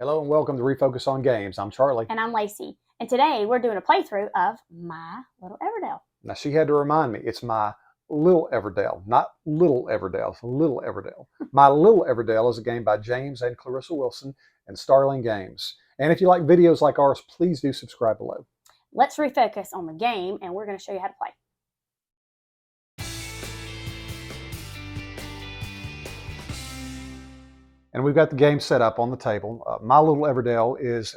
Hello and welcome to Refocus on Games. I'm Charlie. And I'm Lacey. And today we're doing a playthrough of My Little Everdell. Now she had to remind me, it's my Lil Everdell, not Little Everdell, it's Lil Everdell. My Lil Everdell is a game by James and Clarissa Wilson and Starling Games. And if you like videos like ours, please do subscribe below. Let's refocus on the game and we're going to show you how to play. And we've got the game set up on the table. My Little Everdell is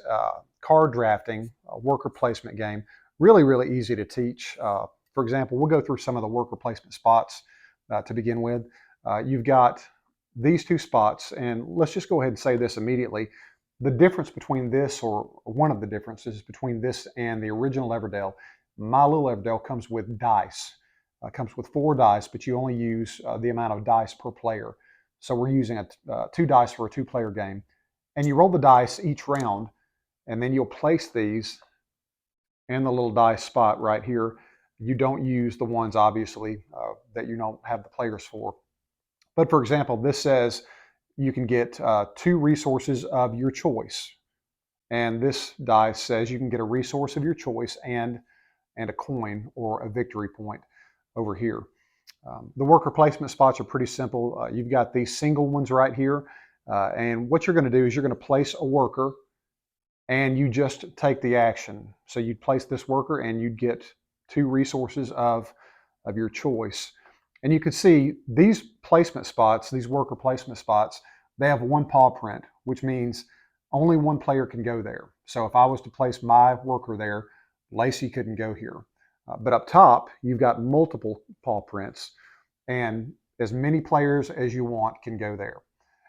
card drafting, a worker placement game. Really, really easy to teach. For example, we'll go through some of the worker placement spots to begin with. You've got these two spots, and let's just go ahead and say this immediately. The difference between this, or one of the differences between this and the original Everdell, My Little Everdell comes with dice. Comes with 4 dice, but you only use the amount of dice per player. So we're using 2 dice for a 2-player game. And you roll the dice each round, and then you'll place these in the little dice spot right here. You don't use the ones, obviously, that you don't have the players for. But for example, this says you can get 2 resources of your choice. And this dice says you can get a resource of your choice and a coin or a victory point over here. The worker placement spots are pretty simple. You've got these single ones right here. And what you're going to do is you're going to place a worker and you just take the action. So you'd place this worker and you'd get 2 resources of your choice. And you can see these placement spots, these worker placement spots, they have 1 paw print, which means only 1 player can go there. So if I was to place my worker there, Lacey couldn't go here. But up top, you've got multiple paw prints, and as many players as you want can go there.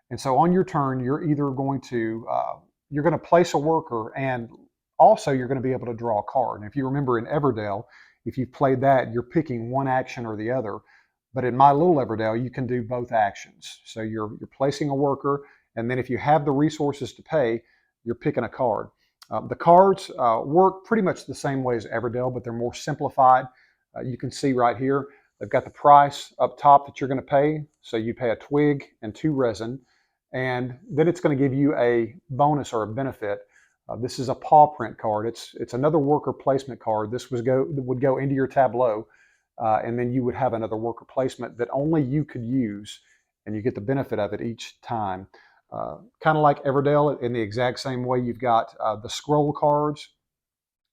And so on your turn, you're either going to place a worker, and also you're going to be able to draw a card. And if you remember in Everdell, if you've played that, you're picking one action or the other. But in My Little Everdell, you can do both actions. So you're placing a worker, and then if you have the resources to pay, you're picking a card. The cards work pretty much the same way as Everdell, but they're more simplified. You can see right here, they've got the price up top that you're going to pay. So you pay a twig and 2 resin, and then it's going to give you a bonus or a benefit. This is a paw print card. It's another worker placement card. This would go into your tableau, and then you would have another worker placement that only you could use, and you get the benefit of it each time. Kind of like Everdell, in the exact same way, you've got the scroll cards,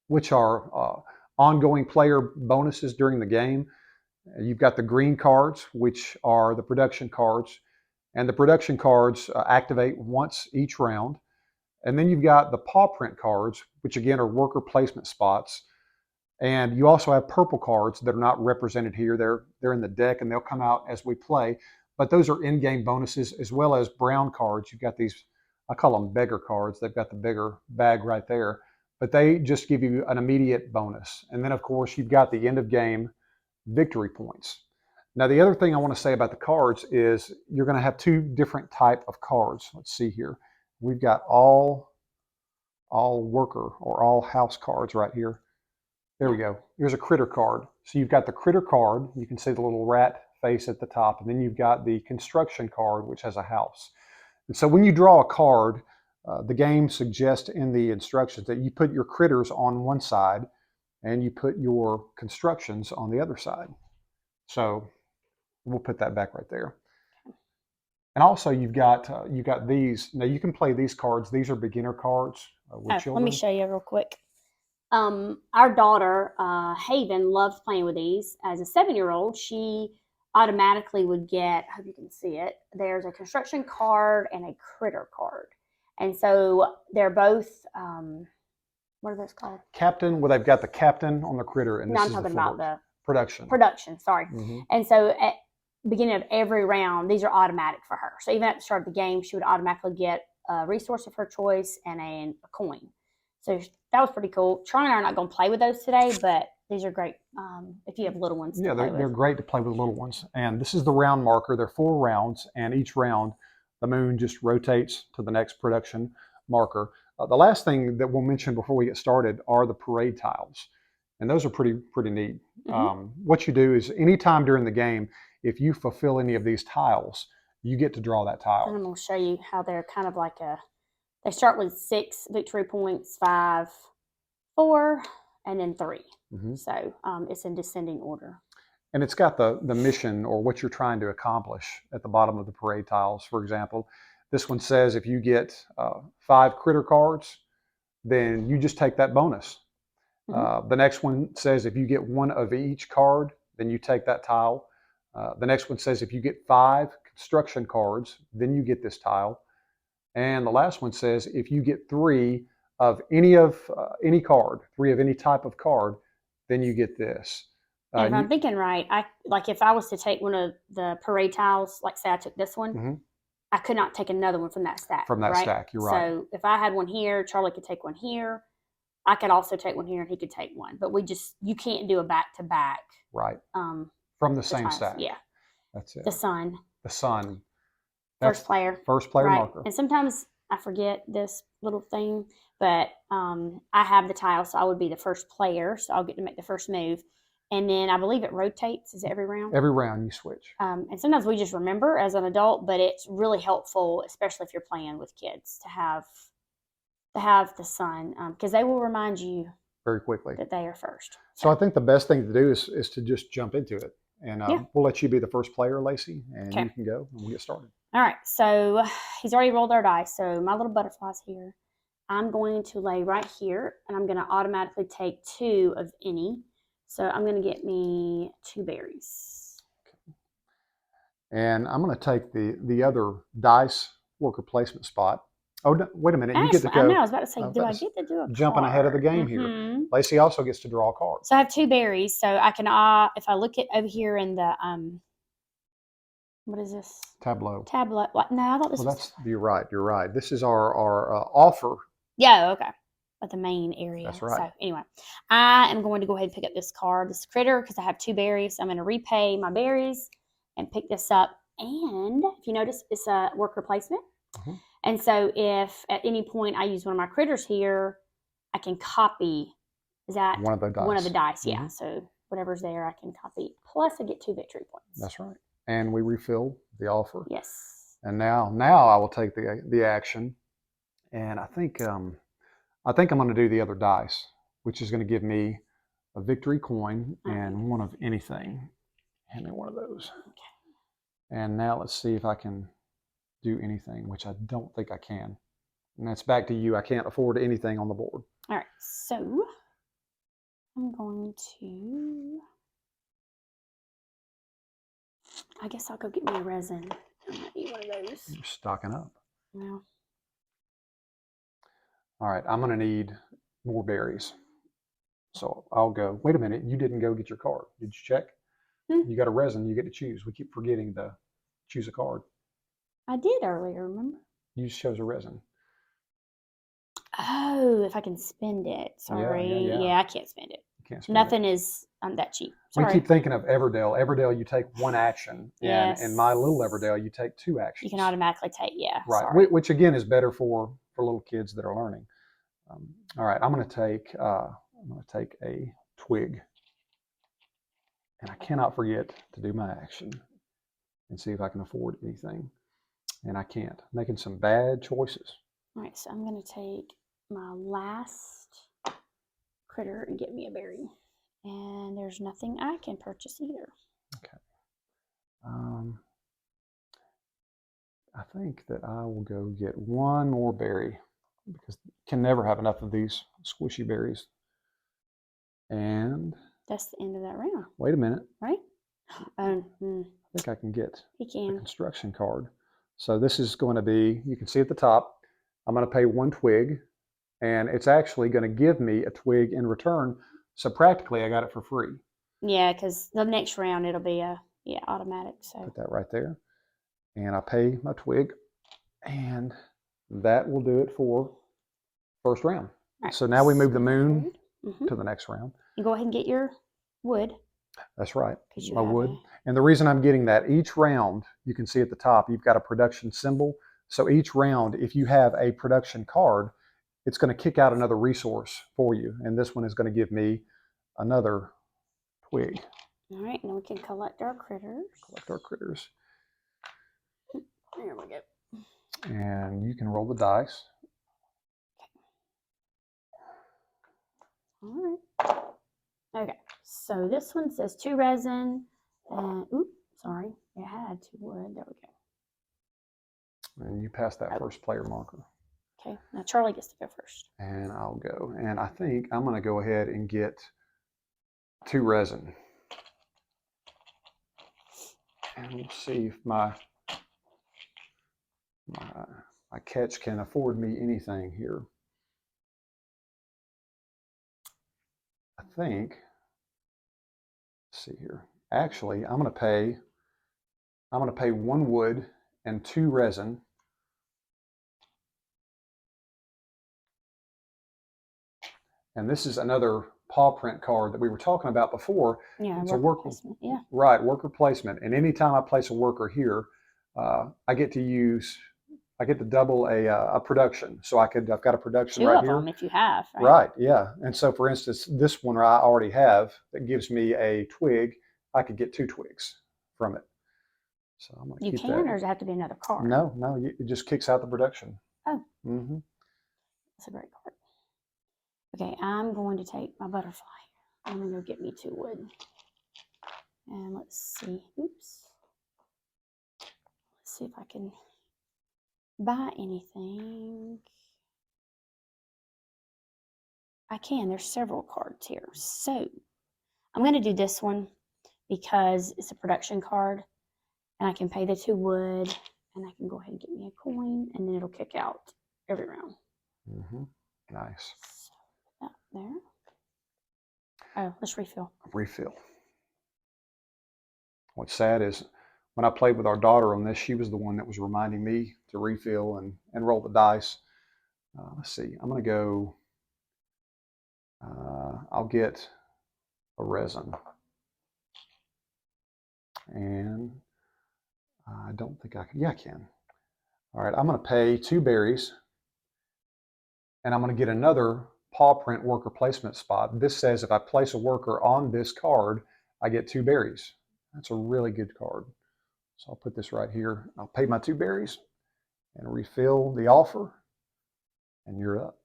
which are ongoing player bonuses during the game. You've got the green cards, which are the production cards, and the production cards activate once each round. And then you've got the paw print cards, which again are worker placement spots. And you also have purple cards that are not represented here. They're in the deck, and they'll come out as we play. But those are in-game bonuses, as well as brown cards. You've got these, I call them beggar cards. They've got the bigger bag right there. But they just give you an immediate bonus. And then, of course, you've got the end-of-game victory points. Now, the other thing I want to say about the cards is you're going to have 2 different type of cards. Let's see here. We've got all worker or all house cards right here. There we go. Here's a critter card. So you've got the critter card. You can see the little rat face at the top. And then you've got the construction card, which has a house. And so when you draw a card, the game suggests in the instructions that you put your critters on one side and you put your constructions on the other side. So we'll put that back right there. And also you've got these. Now you can play these cards. These are beginner cards with children. Let me show you real quick. Our daughter, Haven, loves playing with these. As a 7-year-old, she automatically would get, I hope you can see it, there's a construction card and a critter card. And so they're both, what are those called? Captain. Well, they've got the captain on the critter, and no, I'm talking about the production, sorry. And so at the beginning of every round, these are automatic for her. So even at the start of the game, she would automatically get a resource of her choice and a coin. So that was pretty cool. Charlie and I are not going to play with those today, but these are great if you have little ones. Yeah, they're great to play with little ones. And this is the round marker. There are 4 rounds, and each round the moon just rotates to the next production marker. The last thing that we'll mention before we get started are the parade tiles, and those are pretty neat. What you do is anytime during the game, if you fulfill any of these tiles, you get to draw that tile. And I'm going to show you how they're kind of like a They start with 6 victory points, 5, 4, and then 3. So it's in descending order. And it's got the mission or what you're trying to accomplish at the bottom of the parade tiles. For example, this one says if you get 5 critter cards, then you just take that bonus. The next one says if you get 1 of each card, then you take that tile. The next one says if you get 5 construction cards, then you get this tile. And the last one says if you get 3 of any card, 3 of any type of card, then you get this. And if I'm thinking right, if I was to take one of the parade tiles, like say I took this one, I could not take another one from that stack. From that stack, you're right. So if I had one here, Charlie could take one here. I could also take one here, and he could take one. But you can't do a back to back. Right. From the same stack. Yeah. That's it. The sun. The sun. First player. First player marker. And sometimes I forget this little thing, but I have the tile, so I would be the first player, so I'll get to make the first move. And then I believe it rotates. Is it every round? Every round you switch. And sometimes we just remember as an adult, but it's really helpful, especially if you're playing with kids, to have the sun, because they will remind you very quickly that they are first. So I think the best thing to do is to just jump into it. And we'll let you be the first player, Lacey, and you can go and we'll get started. All right. So he's already rolled our dice. So my little butterfly's here. I'm going to lay right here, and I'm going to automatically take 2 of any. So I'm going to get me 2 berries. Okay. And I'm going to take the other dice worker placement spot. Oh, no, wait a minute. Actually, you get to go. I know. I was about to say, do I get to do a jumping card? ahead of the game here. Lacey also gets to draw a card. So I have 2 berries. So I can, if I look at over here in the, what is this? Tableau. What? No, I thought this was. That's, you're right. This is our offer. Yeah, okay. At the main area. That's right. So anyway, I am going to go ahead and pick up this card, this critter, because I have 2 berries. So I'm going to repay my berries and pick this up. And if you notice, it's a worker placement. And so if at any point I use one of my critters here, I can copy one of the dice. Yeah. So whatever's there, I can copy. Plus I get 2 victory points. That's right. And we refill the offer. Yes. And now I will take the action. And I think I'm going to do the other dice, which is going to give me a victory coin and 1 of anything. Hand me 1 of those. Okay. And now let's see if I can do anything, which I don't think I can. And that's back to you. I can't afford anything on the board. All right. So I'm going to, I guess I'll go get me a resin. I might need one of those. You're stocking up. Well. All right, I'm going to need more berries. So I'll go. Wait a minute, you didn't go get your card. Did you check? You got a resin, you get to choose. We keep forgetting to choose a card. I did earlier, remember? You just chose a resin. Oh, if I can spend it. Sorry. Yeah, I can't spend it. You can't spend Nothing is that cheap. Sorry. We keep thinking of Everdell. Everdell, you take 1 action. Yes. And my Lil Everdell, you take 2 actions. You can automatically take, Right, sorry. Which again is better for little kids that are learning. All right, I'm going to take a twig, and I cannot forget to do my action and see if I can afford anything, and I can't. I'm making some bad choices. All right, so I'm going to take my last critter and get me a berry, and there's nothing I can purchase either. Okay. I think that I will go get 1 more berry, because you can never have enough of these squishy berries. And that's the end of that round. Wait a minute. Right? I think I can get a construction card. So this is going to be, you can see at the top, I'm going to pay 1 twig, and it's actually going to give me a twig in return. So practically I got it for free. Yeah, because the next round it'll be automatic. So put that right there. And I pay my twig, and that will do it for first round. Right. So now we move the moon to the next round. You go ahead and get your wood. That's right, my wood. And the reason I'm getting that, each round, you can see at the top, you've got a production symbol. So each round, if you have a production card, it's going to kick out another resource for you. And this one is going to give me another twig. All right, now we can collect our critters. There we go. And you can roll the dice. All right. Okay, so this one says 2 resin, and oops, sorry, it had 2 wood. There we go. And you pass that first player marker. Okay, now Charlie gets to go first. And I'll go. And I think I'm going to go ahead and get 2 resin. And we'll see if my catch can afford me anything here. I think, let's see here. Actually, I'm going to pay 1 wood and 2 resin. And this is another paw print card that we were talking about before. Yeah, it's a worker placement. Yeah. Right, worker placement. And anytime I place a worker here, I get to double a production. So I've got a production 2 right of here. them if you have. Right, yeah. And so for instance, this one I already have that gives me a twig. I could get 2 twigs from it. So I'm going to keep that. You can, or does it have to be another card? No, it just kicks out the production. Oh. Mm-hmm. That's a great card. Okay, I'm going to take my butterfly. I'm going to go get me 2 wood. And let's see. Oops. Let's see if I can buy anything. I can. There's several cards here. So I'm going to do this one because it's a production card. And I can pay the 2 wood. And I can go ahead and get me a coin. And then it'll kick out every round. Mm-hmm. Nice. So put that there. Oh, let's refill. Refill. What's sad is when I played with our daughter on this, she was the one that was reminding me to refill and roll the dice. Let's see. I'm going to go. I'll get a resin. And I don't think I can. Yeah, I can. All right. I'm going to pay 2 berries. And I'm going to get another paw print worker placement spot. This says if I place a worker on this card, I get 2 berries. That's a really good card. So I'll put this right here. I'll pay my 2 berries and refill the offer. And you're up.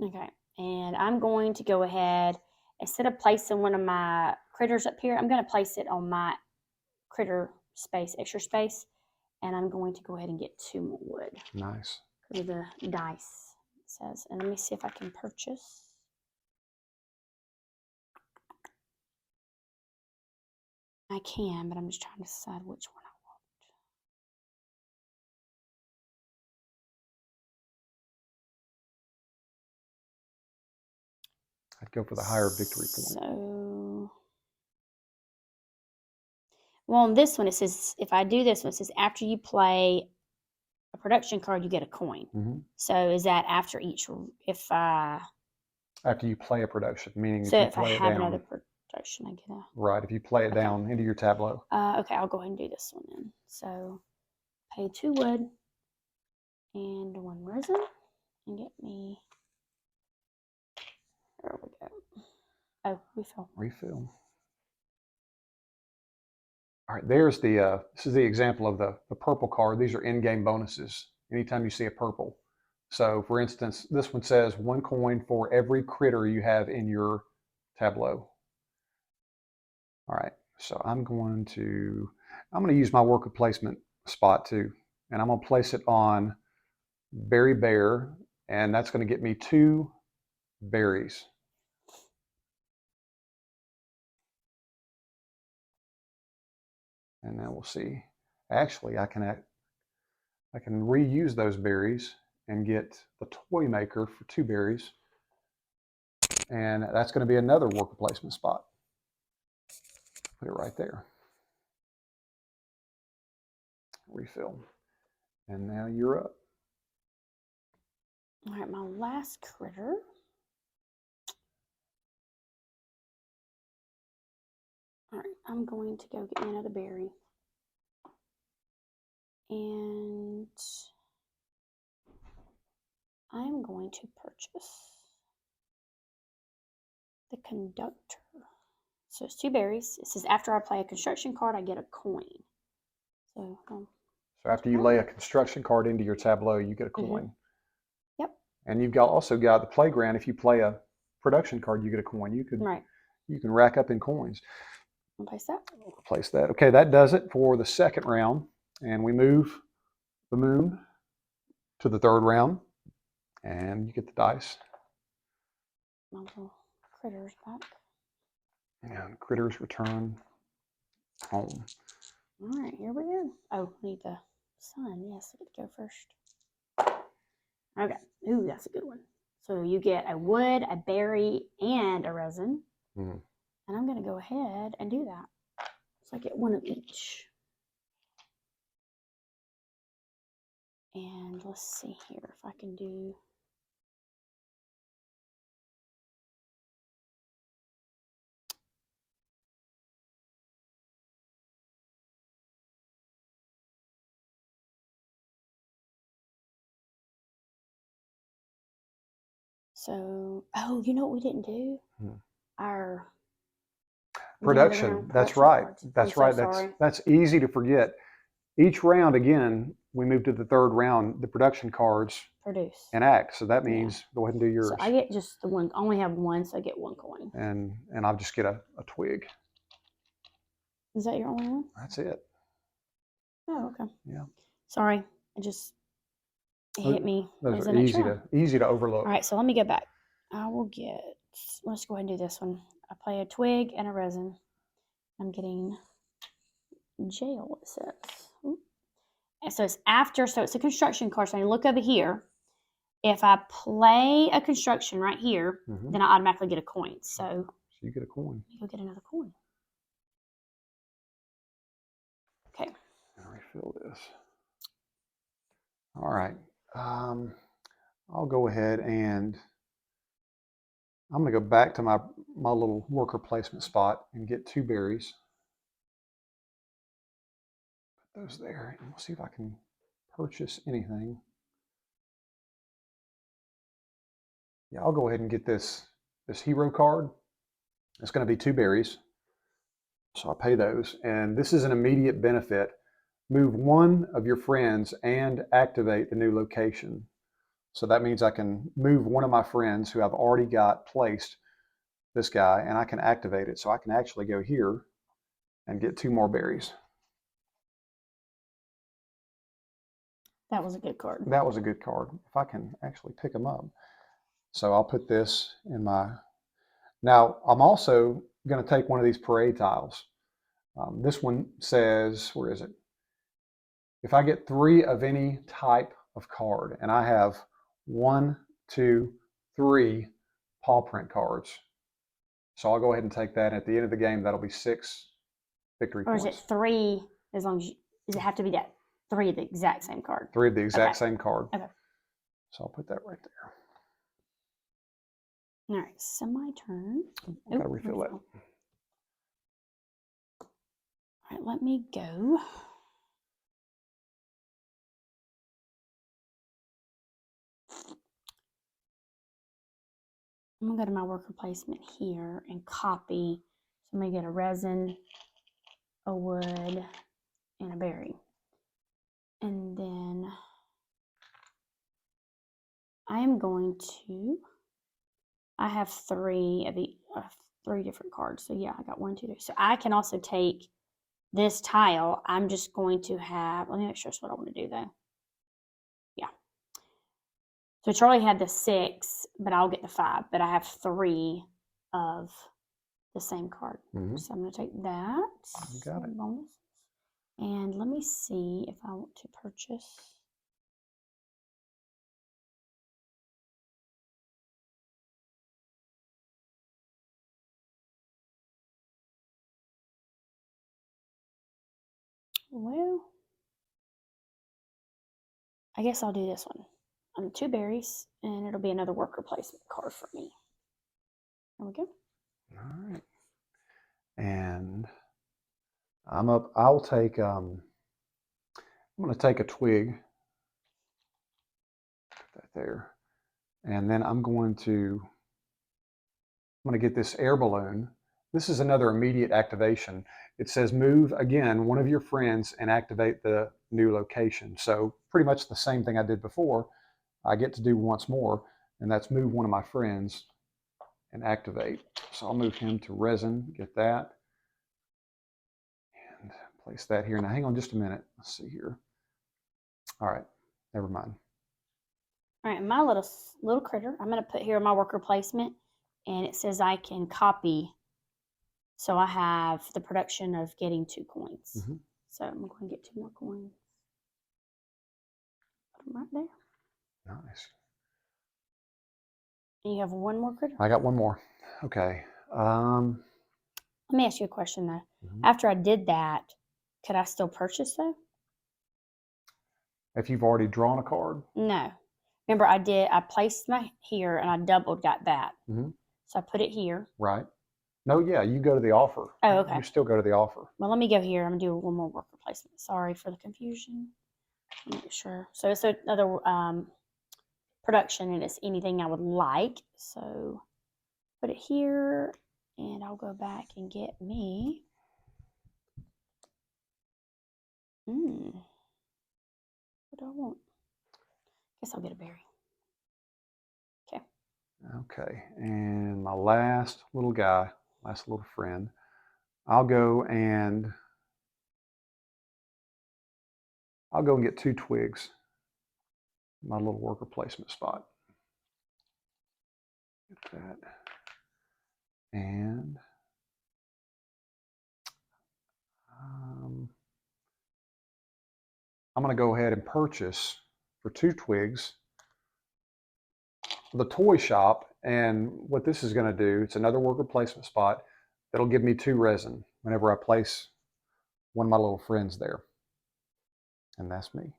Okay. And I'm going to go ahead, instead of placing one of my critters up here, I'm going to place it on my critter space, extra space. And I'm going to go ahead and get 2 more wood. Nice. For the dice. Says, and let me see if I can purchase. I can, but I'm just trying to decide which one I want. I'd go for the higher victory point. So, well, on this one, it says, if I do this one, it says after you play a production card, you get a coin. Mm-hmm. So is that after each, after you play a production, meaning so if you if play I it have down. another production, I get a. Right, if you play it down into your tableau. Okay, I'll go ahead and do this one then. So pay 2 wood and 1 resin and get me. There we go. Oh, refill. Refill. All right, there's the, this is the example of the purple card. These are in-game bonuses anytime you see a purple. So for instance, this one says 1 coin for every critter you have in your tableau. All right, so I'm going to use my worker placement spot too. And I'm going to place it on Berry Bear, and that's going to get me 2 berries. And now we'll see. Actually, I can reuse those berries and get the toy maker for 2 berries. And that's going to be another worker placement spot. Put it right there. Refill. And now you're up. All right, my last critter. All right, I'm going to go get me another berry. And I'm going to purchase the conductor. So it's 2 berries. It says after I play a construction card, I get a coin. So after you lay a construction card into your tableau, you get a coin. Mm-hmm. Yep. And you've also got the playground. If you play a production card, you get a coin. You can Right. you can rack up in coins. Place that. Place that. Okay, that does it for the second round, and we move the moon to the third round, and you get the dice. My little critters back. And critters return home. All right, here we go. Oh, need the sun. Yes, I get to go first. Okay. Ooh, that's a good one. So you get a wood, a berry, and a resin. Mm. And I'm going to go ahead and do that. So I get one of each. And let's see here if I can do. So, oh, you know what we didn't do? Our Production. That's right. Cards. That's right. That's easy to forget. Each round, again, we move to the third round. The production cards produce and act. So that means go ahead and do yours. So I get just the one. I only have one, so I get one coin. And I'll just get a twig. Is that your only one? That's it. Oh, okay. Yeah. Sorry, it hit me. Those are easy to overlook. All right, so let me go back. I will get. Let's go ahead and do this one. I play a twig and a resin. I'm getting jail. It says. Ooh. And so it's after. So it's a construction card. So I look over here. If I play a construction right here, then I automatically get a coin. So you get a coin. You go get another coin. Okay. I'll refill this. All right. I'll go ahead and I'm going to go back to my little worker placement spot and get 2 berries. Put those there, and we'll see if I can purchase anything. Yeah, I'll go ahead and get this hero card. It's going to be 2 berries. So I'll pay those. And this is an immediate benefit. Move one of your friends and activate the new location. So that means I can move one of my friends who I've already got placed, this guy, and I can activate it. So I can actually go here and get 2 more berries. That was a good card. That was a good card. If I can actually pick them up. So I'll put this in my... Now, I'm also going to take one of these parade tiles. This one says, where is it? If I get 3 of any type of card, and I have 1, 2, 3 paw print cards. So I'll go ahead and take that. At the end of the game, that'll be 6 victory points. Or is it 3, as long as does it have to be that 3 of the exact same card? 3 of the exact same card. Okay. So I'll put that right there. All right, so my turn. I've got to refill that. All right, let me go. I'm going to go to my worker placement here and copy. So I'm going to get a resin, a wood, and a berry. And then I am going to, I have 3 of the 3 different cards. So yeah, I got 1, 2, 3. So I can also take this tile. I'm just going to have, let me make sure that's what I want to do though. Yeah. So Charlie had the 6, but I'll get the 5. But I have 3 of the same card. So I'm going to take that. Got it. Bonus. And let me see if I want to purchase. Well, I guess I'll do this one. 2 berries, and it'll be another worker placement card for me. There we go. All right. And I'm up. I'll take. I'm going to take a twig. Put that there, and then I'm going to get this air balloon. This is another immediate activation. It says move again one of your friends and activate the new location. So pretty much the same thing I did before. I get to do once more, and that's move one of my friends and activate. So I'll move him to resin, get that, and place that here. Now hang on just a minute. Let's see here. All right, never mind. All right, my little critter, I'm going to put here my worker placement, and it says I can copy. So I have the production of getting 2 coins. Mm-hmm. So I'm going to get 2 more coins. Put them right there. Nice. And you have 1 more critter? I got 1 more. Okay. Let me ask you a question, though. Mm-hmm. After I did that, could I still purchase, though? If you've already drawn a card? No. Remember, I placed my here, and I got that. Mm-hmm. So I put it here. Right. No, yeah, you go to the offer. Oh, okay. You still go to the offer. Well, let me go here. I'm going to do 1 more worker placement. Sorry for the confusion. Make sure. So it's another production, and it's anything I would like. So put it here, and I'll go back and get me. What do I want? Guess I'll get a berry. Okay. Okay, and my last little guy, last little friend, I'll go and get 2 twigs. My little worker placement spot. Get that. And I'm going to go ahead and purchase for 2 twigs the toy shop. And what this is going to do, it's another worker placement spot that'll give me 2 resin whenever I place one of my little friends there. And that's me.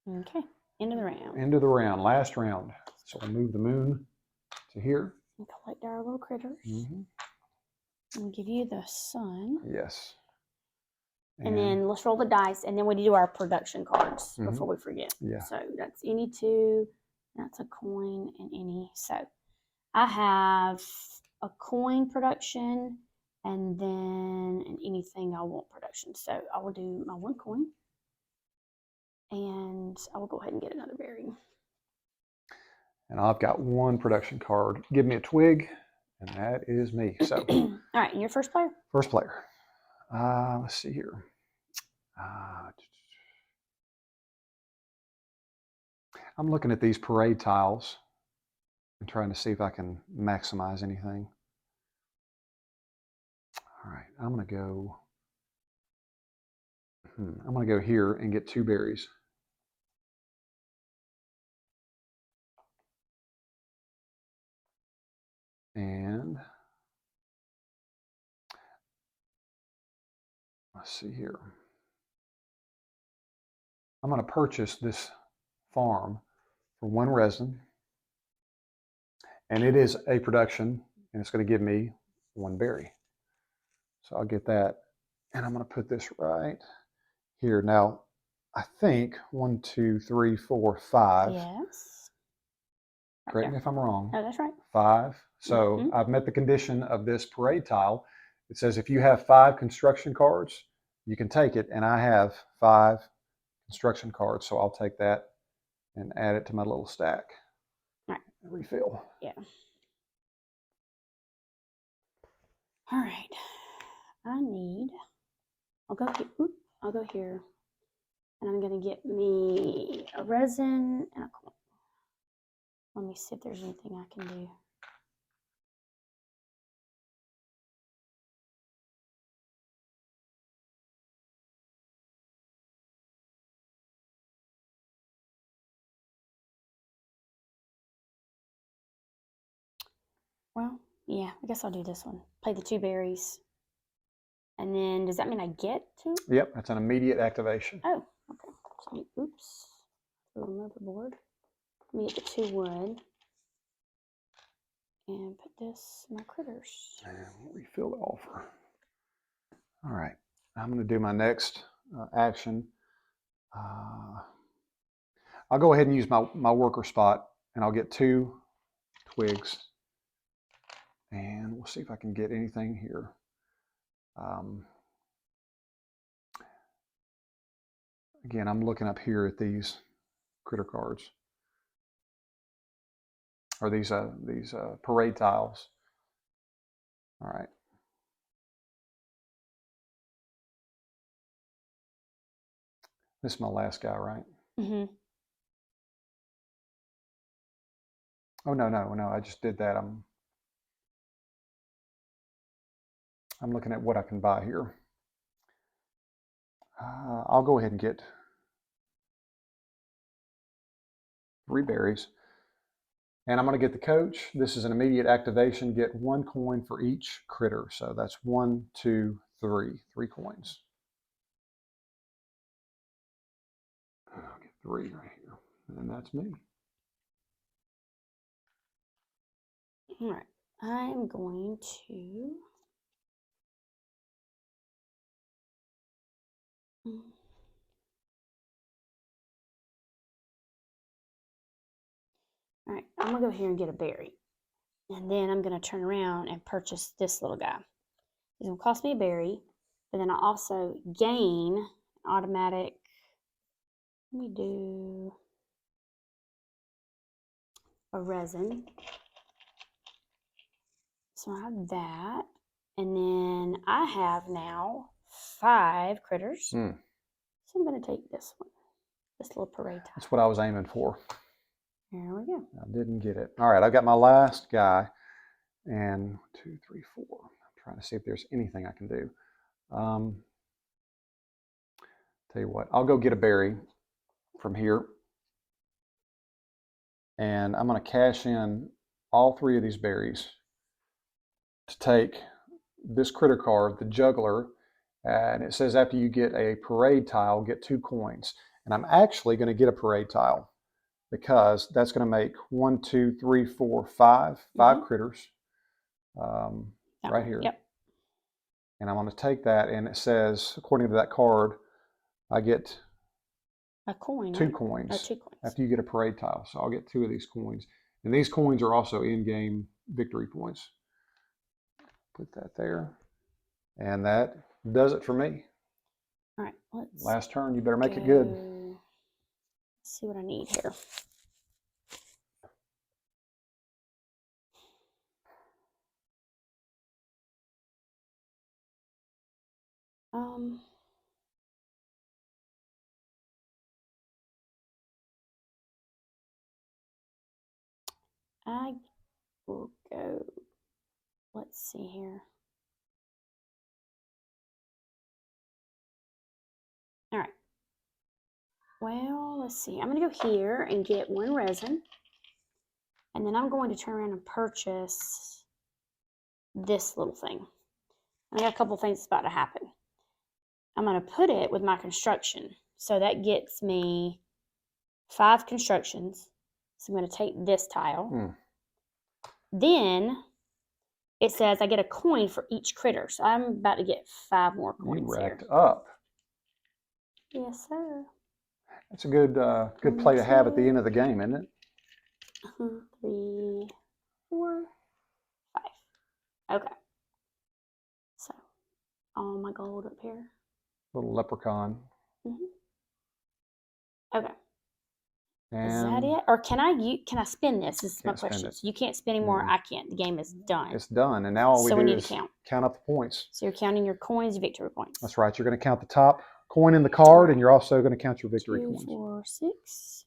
Okay, end of the round. End of the round, last round. So I'll move the moon to here. And collect our little critters. Mm-hmm. And give you the sun. Yes. And then let's roll the dice, and then we do our production cards before we forget. Yeah. So that's any 2, that's a coin, and any. So I have a coin production, and then anything I want production. So I will do my 1 coin, and I will go ahead and get another berry. And I've got 1 production card. Give me a twig, and that is me. So, all right, and your first player? First player. Let's see here. I'm looking at these parade tiles and trying to see if I can maximize anything. All right, I'm going to go here and get 2 berries. And let's see here. I'm going to purchase this farm for 1 resin. And it is a production, and it's going to give me 1 berry. So I'll get that. And I'm going to put this right here. Now, I think 1, 2, 3, 4, 5. Yes. Correct me if I'm wrong. Oh, that's right. 5. So I've met the condition of this parade tile. It says if you have 5 construction cards, you can take it. And I have 5 construction cards. So I'll take that and add it to my little stack. All right. Refill. Yeah. All right. I'll go here. And I'm going to get me a resin and a coin. Let me see if there's anything I can do. Well, yeah, I guess I'll do this one. Play the 2 berries. And then, does that mean I get 2? Yep, that's an immediate activation. Oh, okay. So, oops. Throw them overboard. Let me get the 2 wood. And put this in my critters. And refill the offer. All right, I'm going to do my next action. I'll go ahead and use my worker spot, and I'll get 2 twigs. And we'll see if I can get anything here. Again, I'm looking up here at these critter cards, or these parade tiles. All right. This is my last guy, right? Mm-hmm. Oh, no. I just did that. I'm looking at what I can buy here. I'll go ahead and get 3 berries. And I'm going to get the coach. This is an immediate activation. Get 1 coin for each critter. So that's 1, 2, 3. 3 coins. I'll get 3 right here. And that's me. All right. I'm going to... All right, I'm gonna go here and get a berry. And then I'm gonna turn around and purchase this little guy. It's gonna cost me a berry, but then I also gain automatic, let me do a resin. So I have that. And then I have now 5 critters. So I'm gonna take this one, this little parade tile. That's what I was aiming for. There we go. I didn't get it. All right, I've got my last guy. And 1, 2, 3, 4. I'm trying to see if there's anything I can do. Tell you what, I'll go get a berry from here. And I'm going to cash in all 3 of these berries to take this critter card, the juggler. And it says after you get a parade tile, get 2 coins. And I'm actually going to get a parade tile because that's going to make 1, 2, 3, 4, 5 critters right here. Yep. And I'm going to take that, and it says, according to that card, I get a coin. 2 coins. Oh, 2 coins after you get a parade tile. So I'll get 2 of these coins. And these coins are also in-game victory points. Put that there. And that does it for me. All right. Last turn, you better make it good. Let's see what I need here. I will go, let's see here. All right. Well, let's see. I'm going to go here and get 1 resin. And then I'm going to turn around and purchase this little thing. I got a couple things that's about to happen. I'm going to put it with my construction. So that gets me 5 constructions. So I'm going to take this tile. Then it says I get a coin for each critter. So I'm about to get 5 more coins. You racked up. Yes, sir. That's a good play to have at the end of the game, isn't it? 3, 4, 5. Okay. So all my gold up here. Little leprechaun. Okay. And is that it? Or can I spin this? This is my question. So you can't spin anymore. I can't. The game is done. It's done. And now all we do need is to count up the points. So you're counting your coins, victory points. That's right. You're going to count the top coin in the card, and you're also going to count your victory 2, coins. 4, 6.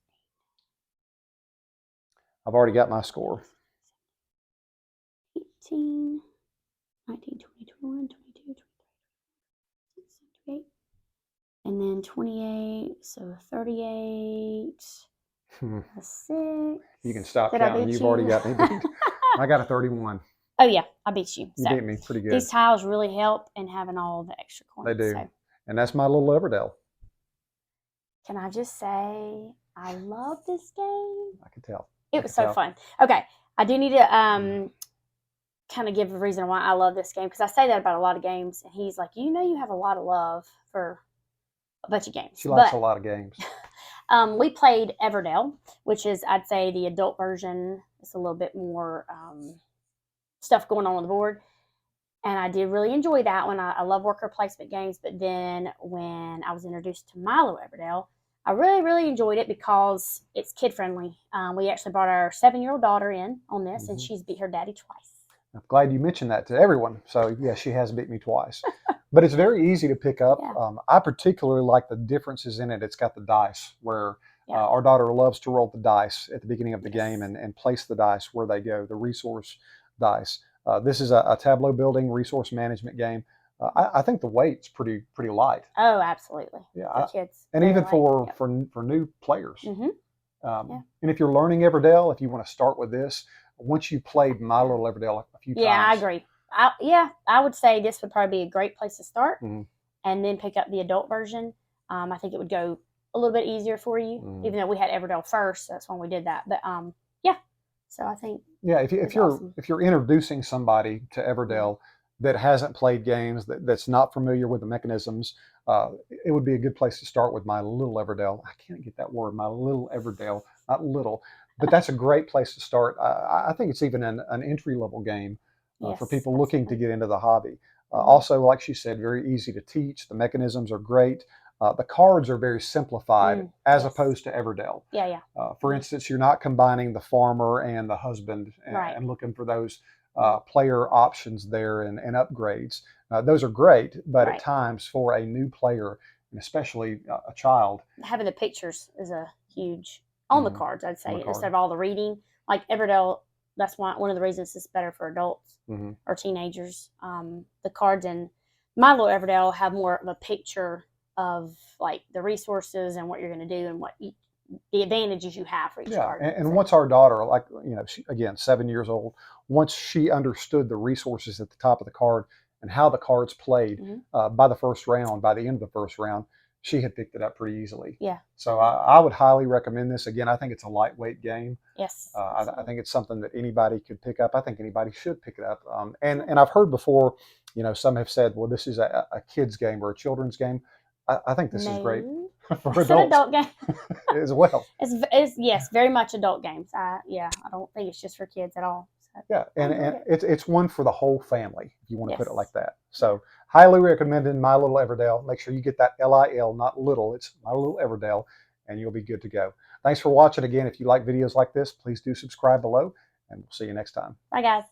I've already got my score. 18, 19, 20, 21, 22, 23, 28. And then 28, so 38. 6. You can stop counting. You've already got me beat. I got a 31. Oh, yeah. I beat you. You beat me pretty good. These tiles really help in having all the extra coins. They do. So. And that's my Lil Everdell. Can I just say, I love this game. I can tell. It was so fun. Okay. I do need to kind of give a reason why I love this game, because I say that about a lot of games, and he's like, you have a lot of love for a bunch of games. She likes a lot of games. We played Everdell, which is, I'd say, the adult version. It's a little bit more stuff going on the board. And I did really enjoy that one. I love worker placement games. But then when I was introduced to Lil Everdell, I really, really enjoyed it because it's kid-friendly. We actually brought our 7-year-old daughter in on this, and she's beat her daddy twice. I'm glad you mentioned that to everyone. So yeah, she has beat me twice, but it's very easy to pick up. Yeah. I particularly like the differences in it. It's got the dice where Yeah. our daughter loves to roll the dice at the beginning of the Yes. game and place the dice where they go, the resource dice. This is a tableau building resource management game. I think the weight's pretty light. Oh, absolutely. Yeah, For kids. and Very even light. Yep. for new players. Mm-hmm. Yeah. And if you're learning Everdell, if you want to start with this, once you played My Little Everdell a few Yeah, I times, agree. I would say this would probably be a great place to start, mhm, and then pick up the adult version. I think it would go a little bit easier for you, even though we had Everdell first. That's when we did that. But yeah. So I think yeah, it's awesome. if you're introducing somebody to Everdell that hasn't played games, that's not familiar with the mechanisms, it would be a good place to start with My Little Everdell. I can't get that word, My Little Everdell, not little, but that's a great place to start. I think it's even an entry level game for Yes, people looking to absolutely. get into the hobby. Mhm. Also, like she said, very easy to teach. The mechanisms are great. The cards are very simplified as Yes. opposed to Everdell. Yeah, yeah. For instance, you're not combining the farmer and the husband Right. and looking for those player options there and upgrades. Those are great, but at Right. times for a new player, and especially a child, Having the pictures is a huge on the cards. I'd on say the card. instead of all the reading, like Everdell. That's one of the reasons it's better for adults Mhm. or teenagers. The cards in My Little Everdell have more of a picture of like the resources and what you're going to do and the advantages you have for each Yeah, card. and So, once our daughter, like she, again, 7 years old, once she understood the resources at the top of the card and how the cards played mhm. by the first round, by the end of the first round, she had picked it up pretty easily. Yeah. So I would highly recommend this. Again, I think it's a lightweight game. Yes. I think it's something that anybody could pick up. I think anybody should pick it up. And I've heard before, some have said, well, this is a kid's game or a children's game. I think this is great No, for it's an adults adult game. as well. It's yes, very much adult games. I don't think it's just for kids at all. So Yeah, I and, enjoyed and it. it's one for the whole family, if you want to put it like Yes. that. So highly recommended My Little Everdell. Make sure you get that LIL, not little. It's My Little Everdell, and you'll be good to go. Thanks for watching. Again, if you like videos like this, please do subscribe below, and we'll see you next time. Bye, guys.